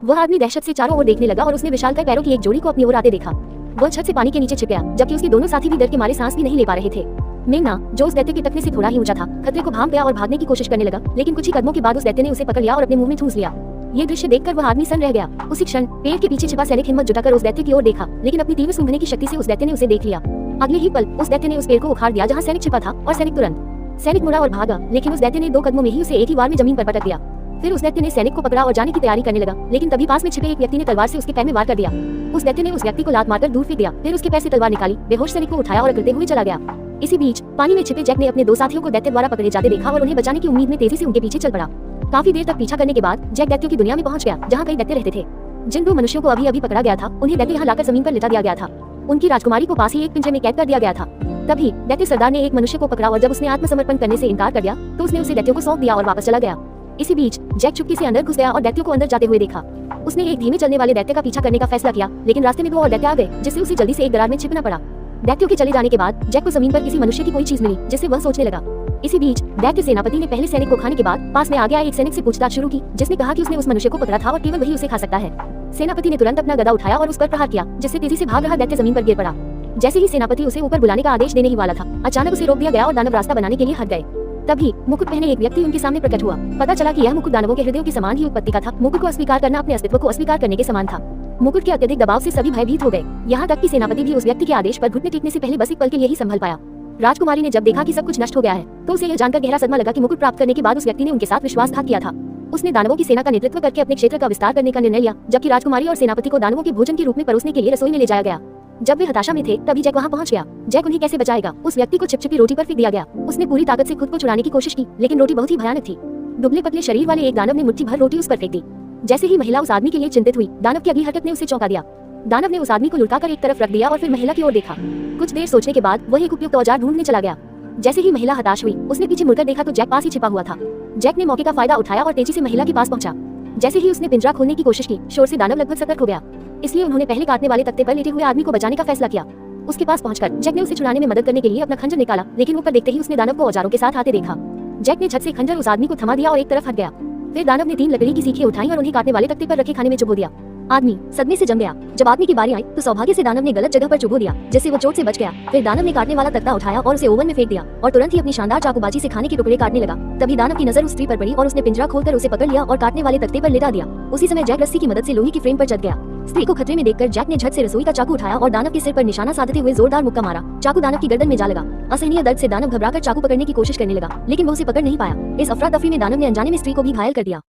वह आदमी दहशत से चारों ओर देखने लगा और उसने विशालकाय पैरों की एक जोड़ी को अपनी ओर आते देखा। वह छत से पानी के नीचे छिप गया, जबकि उसके दोनों साथी भी डर के मारे सांस भी नहीं ले पा रहे थे। मेघना, जो उस दैत्य के टकने से थोड़ा ही ऊंचा था, खतरे को भांप गया और भागने की कोशिश करने लगा, लेकिन कुछ ही कदमों के बाद उस दैत्य ने उसे पकड़ लिया और अपने मुंह में ठूंस लिया। ये दृश्य देखकर वह आदमी सन रह गया। उसी क्षण पेड़ के पीछे छिपा सैनिक हिम्मत जुटाकर उस दैत्य की ओर देखा, लेकिन अपनी तीव्र सूंघने की शक्ति से उस दैत्य ने उसे देख लिया। अगले ही पल उस दैत्य ने उस पेड़ को उखाड़ दिया जहाँ सैनिक छिपा था और सैनिक मुड़ा और भागा, लेकिन उस दैत्य ने 2 कदमों में ही उसे एक ही बार में जमीन पर पटक दिया। फिर उस दैत्य ने सैनिक को पकड़ा और जाने की तैयारी करने लगा, लेकिन तभी पास में छिपे एक व्यक्ति ने तलवार से उसके पैर में वार कर दिया। उस दैत्य ने उस व्यक्ति को लात मारकर दूर फेंक दिया, फिर उसके पैर से तलवार निकाली, बेहोश सैनिक को उठाया और अकड़ते हुए चला गया। इसी बीच पानी में छिपे जैक ने अपने 2 साथियों को दैत्य द्वारा पकड़े जाते देखा और उन्हें बचाने की उम्मीद में तेजी से उनके पीछे चल पड़ा। काफी देर तक पीछा करने के बाद जैक दैत्यों की दुनिया में पहुंच गया, जहाँ कई दैत्य रहते थे। जिन 2 मनुष्यों को अभी पकड़ा गया था, उन्हें दैत्य यहाँ लाकर जमीन पर लिटा दिया गया था। उनकी राजकुमारी को पास ही एक पिंजरे में कैद कर दिया गया था। तभी दैत्य सरदार ने एक मनुष्य को पकड़ा और जब उसने आत्मसमर्पण करने से इनकार कर दिया तो उसने उसे दैत्यों को सौंप दिया और वापस चला गया। इसी बीच जैक चुपके से अंदर घुस गया और दैत्यों को अंदर जाते हुए देखा। उसने एक धीमे चलने वाले दैत्य का पीछा करने का फैसला किया, लेकिन रास्ते में 2 और दैत्य आ गए, जिससे उसे जल्दी से एक दरार में छिपना पड़ा। दैत्यों के चले जाने के बाद जैक को जमीन पर किसी मनुष्य की कोई चीज मिली, जिससे वह सोचने लगा। इसी बीच दैत्य सेनापति ने पहले सैनिक को खाने के बाद पास में आ गया एक सैनिक से पूछताछ शुरू की, जिसने कहा कि उसने उस मनुष्य को पकड़ा था और केवल वही उसे खा सकता है। सेनापति ने तुरंत अपना गदा उठाया और उस पर प्रहार किया, जिससे तेजी से भाग रहा दैत्य जमीन पर गिर पड़ा। जैसे ही सेनापति उसे ऊपर बुलाने का आदेश देने ही वाला था, अचानक उसे रोक दिया गया और दानव रास्ता बनाने के लिए हट गए। तभी मुकुट पहने एक व्यक्ति उनके सामने प्रकट हुआ। पता चला कि यह मुकुट दानवों के हृदयों की समान ही उत्पत्ति का था। मुकुट को अस्वीकार करना अपने अस्तित्व को अस्वीकार करने के समान था। मुकुट के अत्यधिक दबाव से सभी भयभीत हो गए, यहाँ तक कि सेनापति भी उस व्यक्ति के आदेश पर घुटने टेकने से पहले बस एक पल के लिए ही संभल पाया। राजकुमारी ने जब देखा कि सब कुछ नष्ट हो गया है, तो उसे यह जानकर गहरा सदमा लगा कि मुकुट प्राप्त करने के बाद उस व्यक्ति ने उनके साथ विश्वासघात किया था। उसने दानवों की सेना का नेतृत्व करके अपने क्षेत्र का विस्तार करने का निर्णय लिया, जबकि राजकुमारी और सेनापति को दानवों के भोजन के रूप में परोसने के लिए रसोई में ले जाया गया। जब वे हताशा में थे, तभी जैक वहां पहुंच गया। जैक उन्हें कैसे बचाएगा? उस व्यक्ति को छिपछिपी रोटी पर फेंक दिया गया। उसने पूरी ताकत से खुद को छुड़ाने की कोशिश की, लेकिन रोटी बहुत ही भयानक थी। दुबले पतले शरीर वाले एक दानव ने मुट्ठी भर रोटी उस पर फेंक दी। जैसे ही महिला उस आदमी के लिए चिंतित हुई, दानव की अगली हरकत ने उसे चौंका दिया। दानव ने उस आदमी को लुढ़काकर एक तरफ रख दिया और फिर महिला की ओर देखा। कुछ देर सोचने के बाद वह एक उपयुक्त औजार ढूंढने चला गया। जैसे ही महिला हताश हुई, उसने पीछे मुड़कर देखा तो जैक पास ही छिपा हुआ था। जैक ने मौके का फायदा उठाया और तेजी से महिला के पास पहुंचा। जैसे ही उसने पिंजरा खोलने की कोशिश की, शोर से दानव लगभग सतर्क हो गया। इसलिए उन्होंने पहले काटने वाले तख्ते पर लेटे हुए आदमी को बचाने का फैसला किया। उसके पास पहुंचकर जैक ने उसे छुड़ाने में मदद करने के लिए अपना खंजर निकाला, लेकिन ऊपर देखते ही उसने दानव को औजारों के साथ आते देखा। जैक ने झट से खंजर उस आदमी को थमा दिया और एक तरफ हट गया। फिर दानव ने 3 लकड़ी की सीखें उठाई और उन्हें काटने वाले तख्ते पर रखे खाने में चुभो दिया। आदमी सदमे से जम गया। जब आदमी की बारी आई तो सौभाग्य से दानव ने गलत जगह पर चुभो दिया, जिससे वो चोट से बच गया। फिर दानव ने काटने वाला तख्ता उठाया और उसे ओवन में फेंक दिया और तुरंत ही अपनी शानदार चाकूबाजी से खाने के टुकड़े काटने लगा। तभी दानव की नजर उस स्त्री पर पड़ी और उसने पिंजरा खोलकर उसे पकड़ लिया और काटने वाले तख्ते पर लेटा दिया। उसी समय जैक रस्सी की मदद से लोहे की फ्रेम पर जत गया। स्त्री को खतरे में देखकर जैक ने झट से रसोई का चाकू उठाया और दानव के सिर पर निशाना साधते हुए जोरदार मुक्का मारा। चाकू दानव की गर्दन में जा लगा। असहनीय दर्द से दानव घबराकर चाकू पकड़ने की कोशिश करने लगा, लेकिन वो उसे पकड़ नहीं पाया। इस अफरा तफरी में दानव ने अनजाने में स्त्री को भी घायल कर दिया।